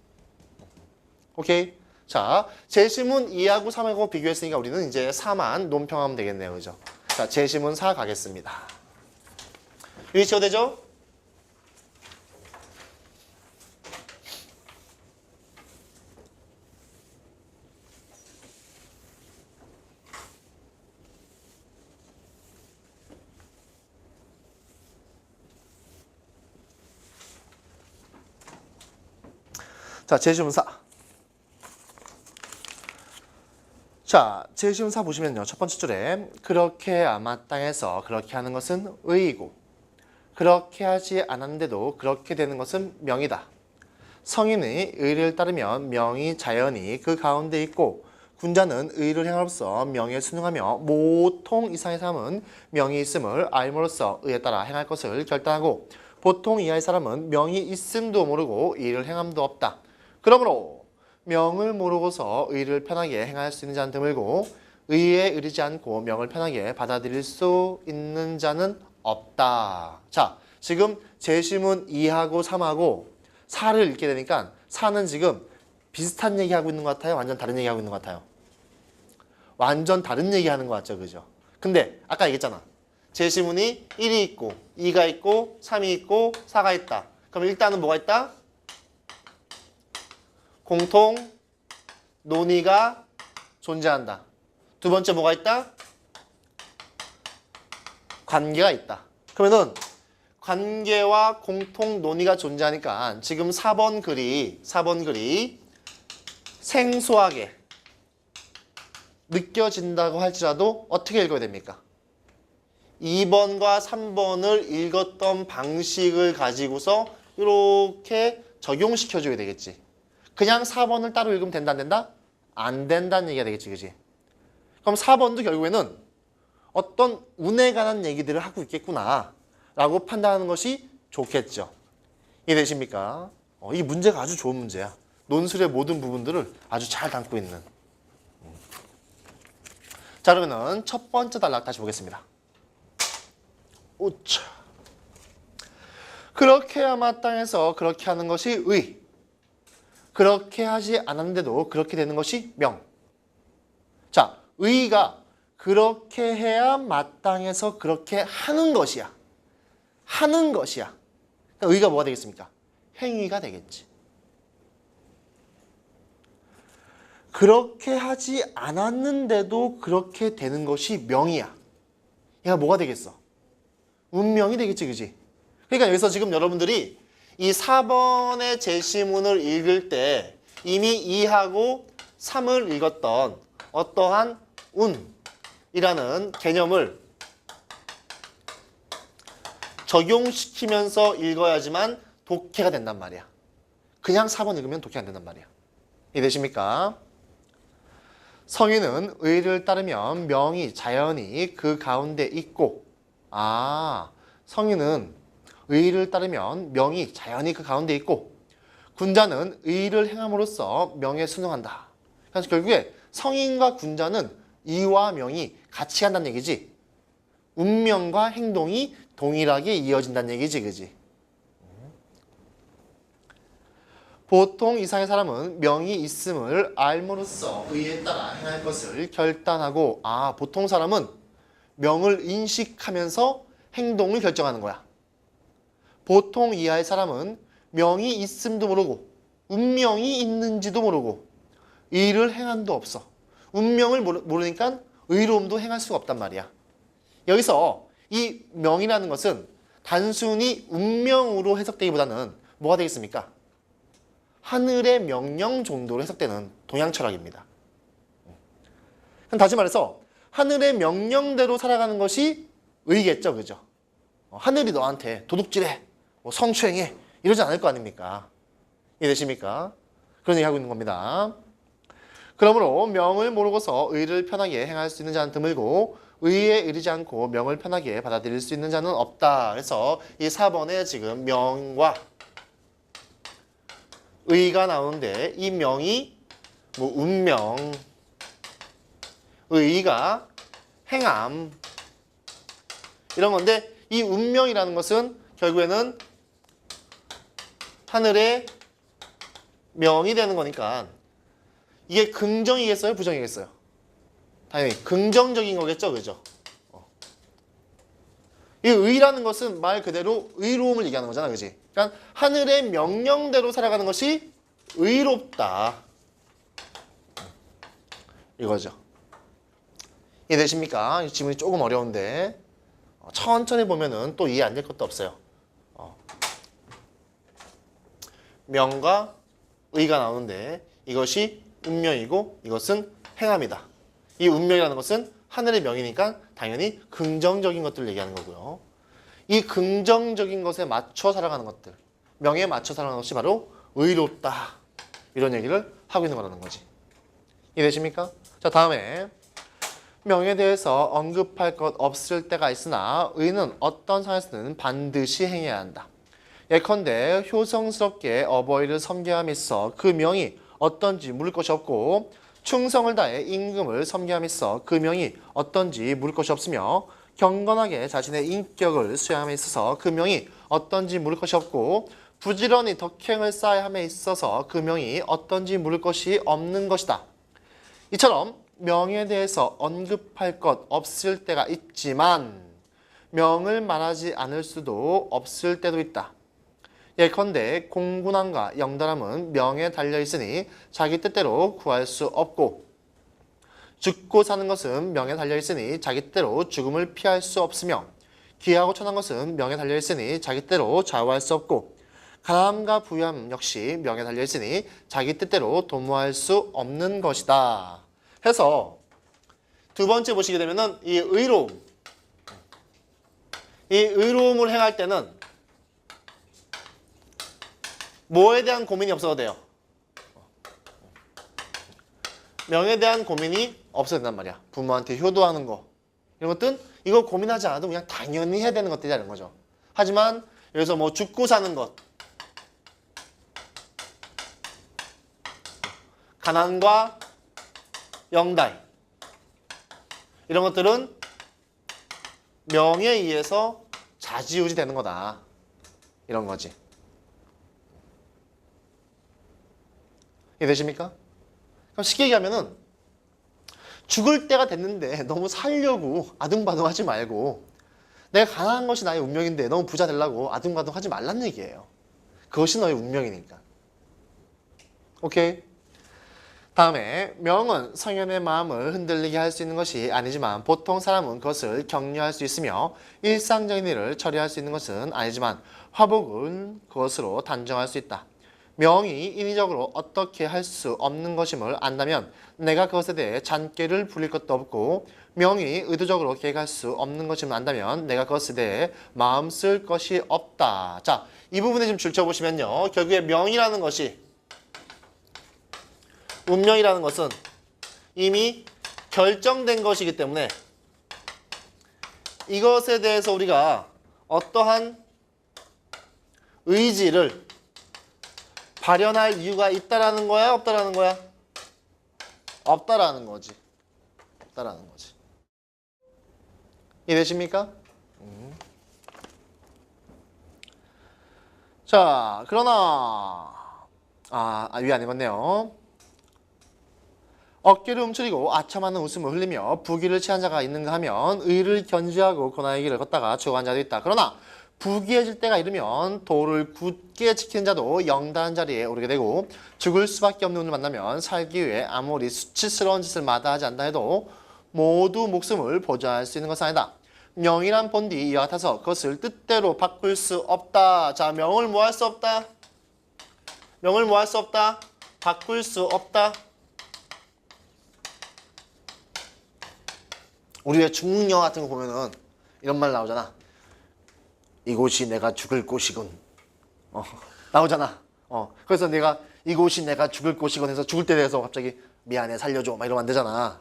오케이? 자, 제시문 2하고 3하고 비교했으니까 우리는 이제 4만 논평하면 되겠네요. 그죠? 자, 제시문 4 가겠습니다. 유리치어 되죠? 자, 제시문 4. 자, 제시문 4 보시면요. 첫 번째 줄에 그렇게 아마 땅에서 그렇게 하는 것은 의이고 그렇게 하지 않았는데도 그렇게 되는 것은 명이다. 성인이 의를 따르면 명이 자연히 그 가운데 있고 군자는 의를 행함으로써 명에 순응하며 모통 이상의 사람은 명이 있음을 알므로써 의에 따라 행할 것을 결단하고 보통 이하의 사람은 명이 있음도 모르고 의를 행함도 없다. 그러므로 명을 모르고서 의를 편하게 행할 수 있는 자는 드물고 의에 이르지 않고 명을 편하게 받아들일 수 있는 자는 없다. 자, 지금 제시문 2하고 3하고 4를 읽게 되니까 4는 지금 비슷한 얘기하고 있는 것 같아요? 완전 다른 얘기하고 있는 것 같아요? 완전 다른 얘기하는 것 같죠? 그죠? 근데 아까 얘기했잖아. 제시문이 1이 있고 2가 있고 3이 있고 4가 있다. 그럼 일단은 뭐가 있다? 공통 논의가 존재한다. 두 번째 뭐가 있다? 관계가 있다. 그러면은 관계와 공통 논의가 존재하니까 지금 4번 글이 생소하게 느껴진다고 할지라도 어떻게 읽어야 됩니까? 2번과 3번을 읽었던 방식을 가지고서 이렇게 적용시켜줘야 되겠지. 그냥 4번을 따로 읽으면 된다 안 된다? 안 된다는 얘기가 되겠지, 그지? 그럼 4번도 결국에는 어떤 운에 관한 얘기들을 하고 있겠구나 라고 판단하는 것이 좋겠죠. 이해되십니까? 이 문제가 아주 좋은 문제야. 논술의 모든 부분들을 아주 잘 담고 있는. 자, 그러면은 첫 번째 단락 다시 보겠습니다. 우차. 그렇게 해야 마땅해서 그렇게 하는 것이 의. 그렇게 하지 않았는데도 그렇게 되는 것이 명. 자, 의가 그렇게 해야 마땅해서 그렇게 하는 것이야. 하는 것이야. 그러니까 의가 뭐가 되겠습니까? 행위가 되겠지. 그렇게 하지 않았는데도 그렇게 되는 것이 명이야. 얘가 뭐가 되겠어? 운명이 되겠지, 그지? 그러니까 여기서 지금 여러분들이 이 4번의 제시문을 읽을 때 이미 2하고 3을 읽었던 어떠한 운이라는 개념을 적용시키면서 읽어야지만 독해가 된단 말이야. 그냥 4번 읽으면 독해 안 된단 말이야. 이해되십니까? 성인은 의를 따르면 명이 자연히 그 가운데 있고, 성인은 의를 따르면 명이 자연히 그 가운데 있고, 군자는 의를 행함으로써 명에 순응한다. 그래서 결국에 성인과 군자는 의와 명이 같이 간다는 얘기지. 운명과 행동이 동일하게 이어진다는 얘기지, 그지? 보통 이상의 사람은 명이 있음을 알므로써 의에 따라 행할 것을 결단하고, 보통 사람은 명을 인식하면서 행동을 결정하는 거야. 보통 이하의 사람은 명이 있음도 모르고 운명이 있는지도 모르고 의를 행함도 없어. 운명을 모르니까 의로움도 행할 수가 없단 말이야. 여기서 이 명이라는 것은 단순히 운명으로 해석되기보다는 뭐가 되겠습니까? 하늘의 명령 정도로 해석되는 동양 철학입니다. 다시 말해서 하늘의 명령대로 살아가는 것이 의겠죠, 그죠? 하늘이 너한테 도둑질해, 성추행해 이러지 않을 거 아닙니까? 이해되십니까? 그런 얘기 하고 있는 겁니다. 그러므로 명을 모르고서 의를 편하게 행할 수 있는 자는 드물고 의에 이르지 않고 명을 편하게 받아들일 수 있는 자는 없다. 그래서 이 4번에 지금 명과 의가 나오는데 이 명이 운명, 의가 행함 이런 건데 이 운명이라는 것은 결국에는 하늘의 명이 되는 거니까 이게 긍정이겠어요? 부정이겠어요? 당연히 긍정적인 거겠죠? 그죠? 이 의라는 것은 말 그대로 의로움을 얘기하는 거잖아. 그지? 그러니까 하늘의 명령대로 살아가는 것이 의롭다. 이거죠. 이해되십니까? 이 지문이 조금 어려운데 천천히 보면은 또 이해 안 될 것도 없어요. 명과 의가 나오는데 이것이 운명이고 이것은 행함이다. 이 운명이라는 것은 하늘의 명이니까 당연히 긍정적인 것들을 얘기하는 거고요. 이 긍정적인 것에 맞춰 살아가는 것들, 명에 맞춰 살아가는 것이 바로 의롭다. 이런 얘기를 하고 있는 거라는 거지. 이해되십니까? 자, 다음에 명에 대해서 언급할 것 없을 때가 있으나 의는 어떤 상황에서는 반드시 행해야 한다. 예컨대 효성스럽게 어버이를 섬겨함에 있어 그 명이 어떤지 물을 것이 없고 충성을 다해 임금을 섬겨함에 있어 그 명이 어떤지 물을 것이 없으며 경건하게 자신의 인격을 수행함에 있어서 그 명이 어떤지 물을 것이 없고 부지런히 덕행을 쌓아야 함에 있어서 그 명이 어떤지 물을 것이 없는 것이다. 이처럼 명에 대해서 언급할 것 없을 때가 있지만 명을 말하지 않을 수도 없을 때도 있다. 예컨대 공군함과 영달함은 명에 달려있으니 자기 뜻대로 구할 수 없고 죽고 사는 것은 명에 달려있으니 자기 뜻대로 죽음을 피할 수 없으며 귀하고 천한 것은 명에 달려있으니 자기 뜻대로 좌우할 수 없고 가난함과 부유함 역시 명에 달려있으니 자기 뜻대로 도모할 수 없는 것이다. 해서 두 번째 보시게 되면은 이 의로움을 행할 때는 뭐에 대한 고민이 없어도 돼요? 명에 대한 고민이 없어도 된단 말이야. 부모한테 효도하는 거 이런 것들은 이거 고민하지 않아도 그냥 당연히 해야 되는 것들이라는 거죠. 하지만 여기서 뭐 죽고 사는 것, 가난과 영달 이런 것들은 명에 의해서 좌지우지 되는 거다. 이런 거지. 이해되십니까? 그럼 쉽게 얘기하면은 죽을 때가 됐는데 너무 살려고 아둥바둥하지 말고 내가 가난한 것이 나의 운명인데 너무 부자 되려고 아둥바둥하지 말란 얘기예요. 그것이 너의 운명이니까. 오케이? 다음에 명은 성현의 마음을 흔들리게 할 수 있는 것이 아니지만 보통 사람은 그것을 격려할 수 있으며 일상적인 일을 처리할 수 있는 것은 아니지만 화복은 그것으로 단정할 수 있다. 명이 인위적으로 어떻게 할 수 없는 것임을 안다면 내가 그것에 대해 잔꾀를 부릴 것도 없고 명이 의도적으로 계획할 수 없는 것임을 안다면 내가 그것에 대해 마음 쓸 것이 없다. 자, 이 부분에 좀 줄쳐보시면요. 결국에 명이라는 것이 운명이라는 것은 이미 결정된 것이기 때문에 이것에 대해서 우리가 어떠한 의지를 발현할 이유가 있다라는 거야? 없다라는 거야? 없다라는 거지. 없다라는 거지. 이해되십니까? 자, 그러나 위 안 읽었네요. 어깨를 움츠리고 아첨하는 웃음을 흘리며 부귀를 취한 자가 있는가 하면 의를 견지하고 고난의 길을 걷다가 죽어간 자도 있다. 그러나 부귀해질 때가 이르면 도를 굳게 지키는 자도 영달한 자리에 오르게 되고 죽을 수밖에 없는 운을 만나면 살기 위해 아무리 수치스러운 짓을 마다하지 않다 해도 모두 목숨을 보존할 수 있는 것은 아니다. 명이란 본디 이와 같아서 그것을 뜻대로 바꿀 수 없다. 자, 명을 뭐 할 수 없다? 명을 뭐 할 수 없다? 바꿀 수 없다. 우리 왜 중국 영화 같은 거 보면은 이런 말 나오잖아. 이곳이 내가 죽을 곳이군. 나오잖아. 그래서 내가 이곳이 내가 죽을 곳이군 해서 죽을 때 돼서 갑자기 미안해 살려줘 막 이러면 안 되잖아.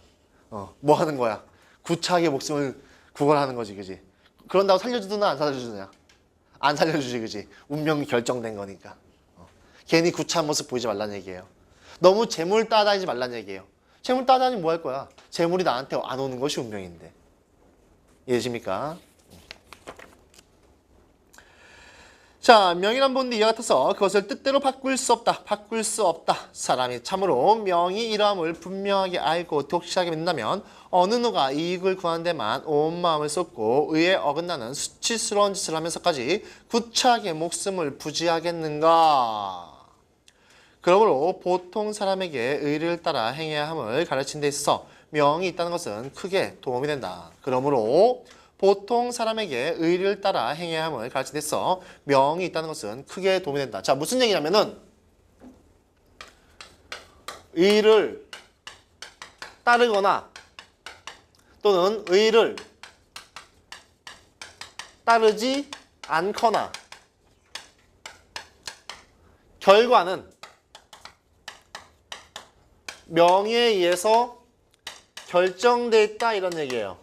뭐 하는 거야? 구차하게 목숨을 구걸하는 거지, 그지? 그런다고 살려주드나 안 살려주느냐? 안 살려주지, 그지? 운명이 결정된 거니까. 괜히 구차한 모습 보이지 말란 얘기예요. 너무 재물 따다니지 말란 얘기예요. 재물 따다니면 뭐 할 거야? 재물이 나한테 안 오는 것이 운명인데. 이해되십니까? 자, 명이란 본디 이와 같아서 그것을 뜻대로 바꿀 수 없다. 바꿀 수 없다. 사람이 참으로 명이 이러함을 분명하게 알고 독실하게 믿는다면 어느 누가 이익을 구하는 데만 온 마음을 쏟고 의에 어긋나는 수치스러운 짓을 하면서까지 구차하게 목숨을 부지하겠는가? 그러므로 보통 사람에게 의를 따라 행해야 함을 가르친 데 있어서 명이 있다는 것은 크게 도움이 된다. 그러므로 보통 사람에게 의를 따라 행해야 함을 가르친 데 있어 명이 있다는 것은 크게 도움이 된다. 자, 무슨 얘기냐면은 의를 따르거나 또는 의를 따르지 않거나 결과는 명에 의해서 결정돼 있다 이런 얘기예요.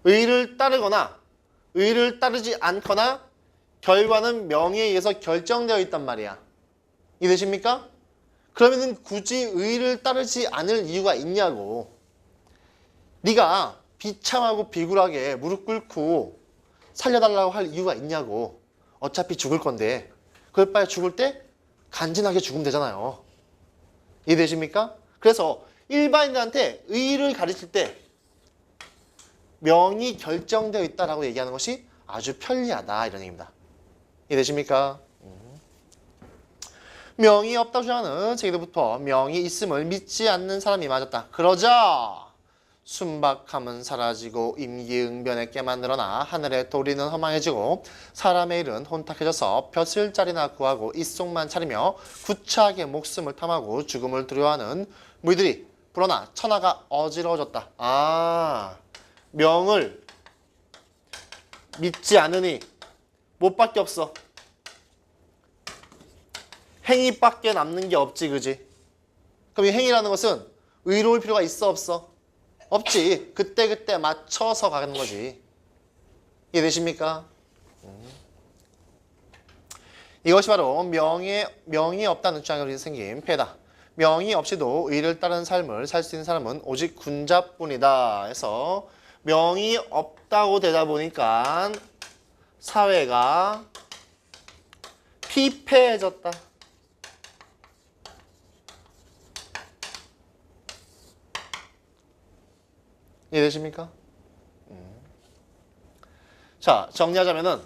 의를 따르거나 의를 따르지 않거나 결과는 명에 의해서 결정되어 있단 말이야. 이해되십니까? 그러면은 굳이 의를 따르지 않을 이유가 있냐고. 네가 비참하고 비굴하게 무릎 꿇고 살려달라고 할 이유가 있냐고. 어차피 죽을 건데 그럴 바에 죽을 때 간지나게 죽으면 되잖아요. 이해되십니까? 그래서 일반인들한테 의를 가르칠 때 명이 결정되어 있다라고 얘기하는 것이 아주 편리하다 이런 얘기입니다. 이해되십니까? 명이 없다고 주장하는 제기도부터 명이 있음을 믿지 않는 사람이 맞았다. 그러자 순박함은 사라지고 임기응변의 깨만 늘어나 하늘의 도리는 허망해지고 사람의 일은 혼탁해져서 벼슬자리나 구하고 입속만 차리며 구차하게 목숨을 탐하고 죽음을 두려워하는 무리들이 불어나 천하가 어지러워졌다. 아, 명을 믿지 않으니 못밖에 없어. 행위밖에 남는 게 없지, 그지? 그럼 이 행위라는 것은 의로울 필요가 있어, 없어? 없지. 그때그때 맞춰서 가는 거지. 이해되십니까? 이것이 바로 명이 없다는 주장으로 생긴 폐다. 명이 없이도 의를 따르는 삶을 살 수 있는 사람은 오직 군자뿐이다. 해서 명이 없다고 되다 보니까 사회가 피폐해졌다. 이해되십니까? 자, 정리하자면은,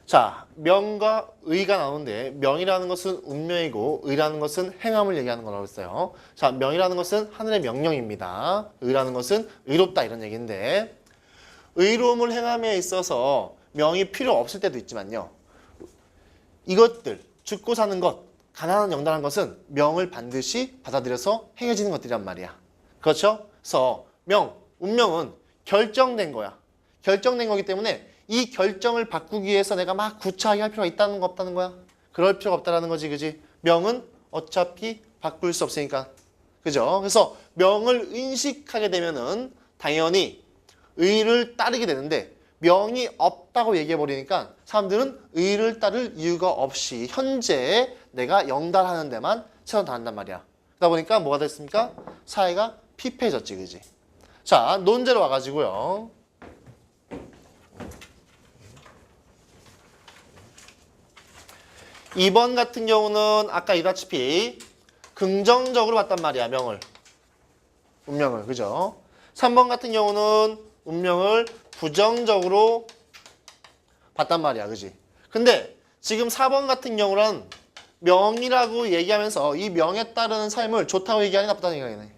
자, 명과 의가 나오는데 명이라는 것은 운명이고 의라는 것은 행함을 얘기하는 거라고 했어요. 자, 명이라는 것은 하늘의 명령입니다. 의라는 것은 의롭다 이런 얘기인데 의로움을 행함에 있어서 명이 필요 없을 때도 있지만요. 이것들, 죽고 사는 것, 가난한 영달한 것은 명을 반드시 받아들여서 행해지는 것들이란 말이야. 그렇죠? 그래서 운명은 결정된 거야. 결정된 거기 때문에 이 결정을 바꾸기 위해서 내가 막 구차하게 할 필요가 있다는 거 없다는 거야. 그럴 필요가 없다는 거지, 그지? 명은 어차피 바꿀 수 없으니까. 그죠? 그래서 명을 인식하게 되면은 당연히 의를 따르게 되는데 명이 없다고 얘기해버리니까 사람들은 의를 따를 이유가 없이 현재 내가 영달하는 데만 최선 다한단 말이야. 그러다 보니까 뭐가 됐습니까? 사회가 피폐해졌지, 그지? 자, 논제로 와가지고요. 2번 같은 경우는 아까 이다시피 긍정적으로 봤단 말이야, 운명을, 그죠? 3번 같은 경우는 운명을 부정적으로 봤단 말이야, 그지? 근데 지금 4번 같은 경우는 명이라고 얘기하면서 이 명에 따르는 삶을 좋다고 얘기하니 나쁘다는 얘기네.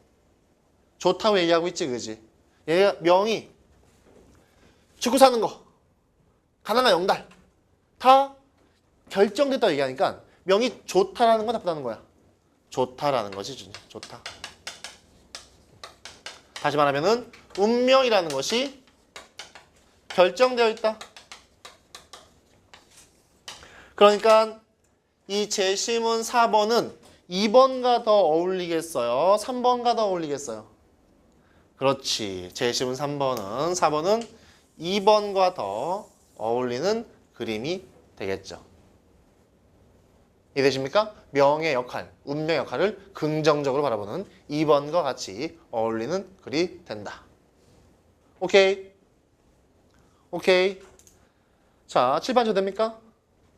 좋다고 얘기하고 있지, 그지? 얘가 명이 죽고 사는 거, 가난한 영달 다 결정됐다고 얘기하니까 명이 좋다라는 건 나쁘다는 거야. 좋다라는 것이 좋다. 다시 말하면은 운명이라는 것이 결정되어 있다. 그러니까 이 재심은 4번은 2번과 더 어울리겠어요? 3번과 더 어울리겠어요? 그렇지. 재심은 3번은 4번은 2번과 더 어울리는 그림이 되겠죠. 이해되십니까? 명의 역할, 운명의 역할을 긍정적으로 바라보는 2번과 같이 어울리는 글이 된다. 오케이? 오케이. 자, 7번 저 됩니까?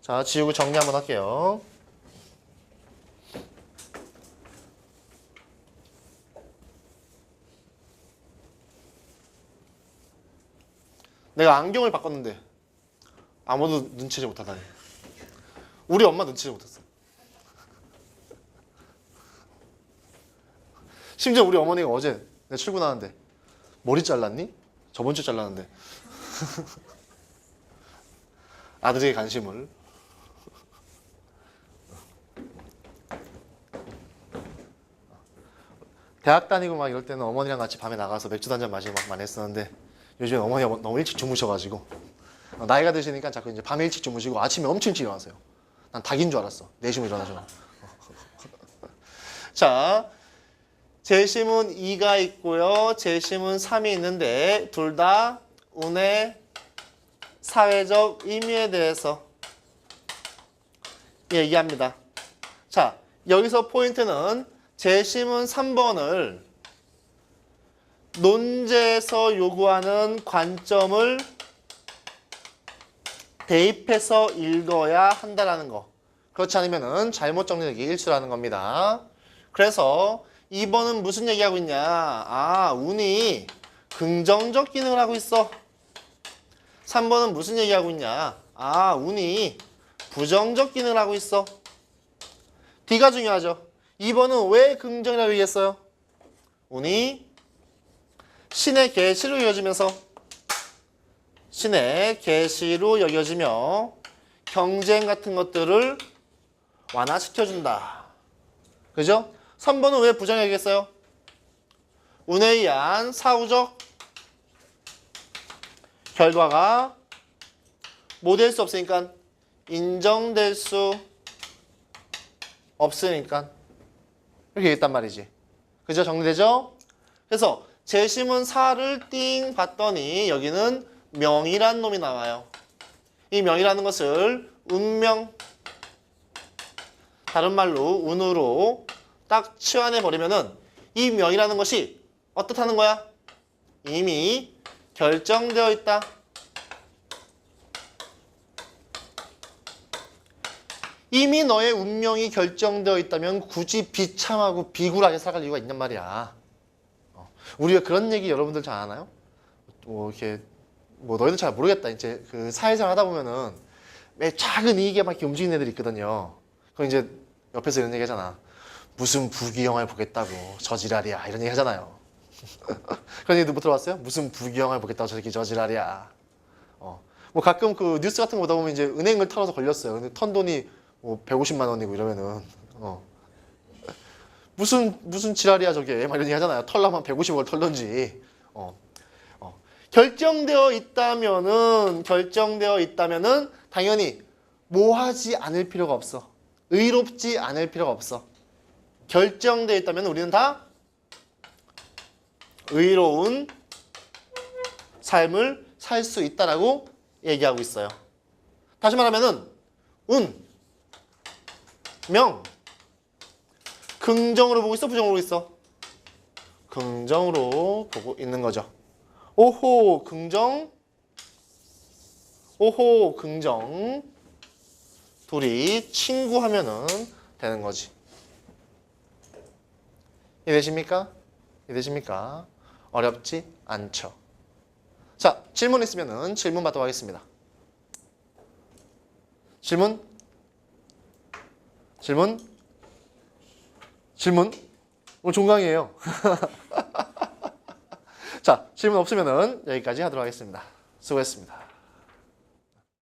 자, 지우고 정리 한번 할게요. 내가 안경을 바꿨는데 아무도 눈치채지 못하다니. 우리 엄마 눈치채지 못했어. 심지어 우리 어머니가 어제 내가 출근하는데 머리 잘랐니? 저번 주 잘랐는데. 아들에게 관심을. 대학 다니고 막 이럴 때는 어머니랑 같이 밤에 나가서 맥주 한잔 마시고 막 많이 했었는데 요즘에 어머니가 너무 일찍 주무셔가지고 나이가 드시니까 자꾸 이제 밤에 일찍 주무시고 아침에 엄청 일찍 일어나세요. 난 닭인 줄 알았어. 4시면 일어나셔. 자, 재심은 2가 있고요. 재심은 3이 있는데 둘 다 운의 사회적 의미에 대해서 얘기합니다. 자, 여기서 포인트는 재심은 3번을 논제에서 요구하는 관점을 대입해서 읽어야 한다는 거. 그렇지 않으면 잘못 정리되기 일수라는 겁니다. 그래서 2번은 무슨 얘기하고 있냐? 아, 운이 긍정적 기능을 하고 있어. 3번은 무슨 얘기하고 있냐? 아, 운이 부정적 기능을 하고 있어. D가 중요하죠. 2번은 왜 긍정이라고 얘기했어요? 운이 신의 계시로 이어지면서 신의 계시로 여겨지며 경쟁 같은 것들을 완화시켜준다. 그죠? 3번은 왜 부정해야겠어요? 운에 의한 사후적 결과가 뭐 될 수 없으니까 인정될 수 없으니까 이렇게 있단 말이지. 그죠? 정리되죠? 그래서 재심은 4를 띵 봤더니 여기는 명이란 놈이 나와요. 이 명이라는 것을 운명, 다른 말로 운으로 딱 치환해 버리면은 이 명이라는 것이 어떻다는 거야? 이미 결정되어 있다. 이미 너의 운명이 결정되어 있다면 굳이 비참하고 비굴하게 살아갈 이유가 있냔 말이야. 우리가 그런 얘기 여러분들 잘 아나요? 뭐 이렇게 뭐 너희들 잘 모르겠다. 이제 그 사회생활 하다 보면은 매 작은 이익에 막 이렇게 움직이는 애들이 있거든요. 그럼 이제 옆에서 이런 얘기 하잖아. 무슨 부귀영화를 보겠다고 저 지랄이야 이런 얘기 하잖아요. 그런 얘기도 못 들어봤어요? 무슨 부귀영화를 보겠다고 저렇게 저 지랄이야. 뭐 가끔 그 뉴스 같은 거 보다 보면 이제 은행을 털어서 걸렸어요. 근데 턴 돈이 뭐 150만 원이고 이러면은 무슨 지랄이야 저게 막 이런 얘기 하잖아요. 털려면 150억을 털던지. 결정되어 있다면은 당연히 뭐 하지 않을 필요가 없어. 의롭지 않을 필요가 없어. 결정되어 있다면 우리는 다 의로운 삶을 살 수 있다라고 얘기하고 있어요. 다시 말하면은 운, 명, 긍정으로 보고 있어, 부정으로 보고 있어? 긍정으로 보고 있는 거죠. 오호, 긍정. 오호, 긍정. 둘이 친구하면은 되는 거지. 이해되십니까? 이해되십니까? 어렵지 않죠. 자, 질문 있으면은 질문 받도록 하겠습니다. 질문? 오늘 종강이에요. 자, 질문 없으면은 여기까지 하도록 하겠습니다. 수고했습니다.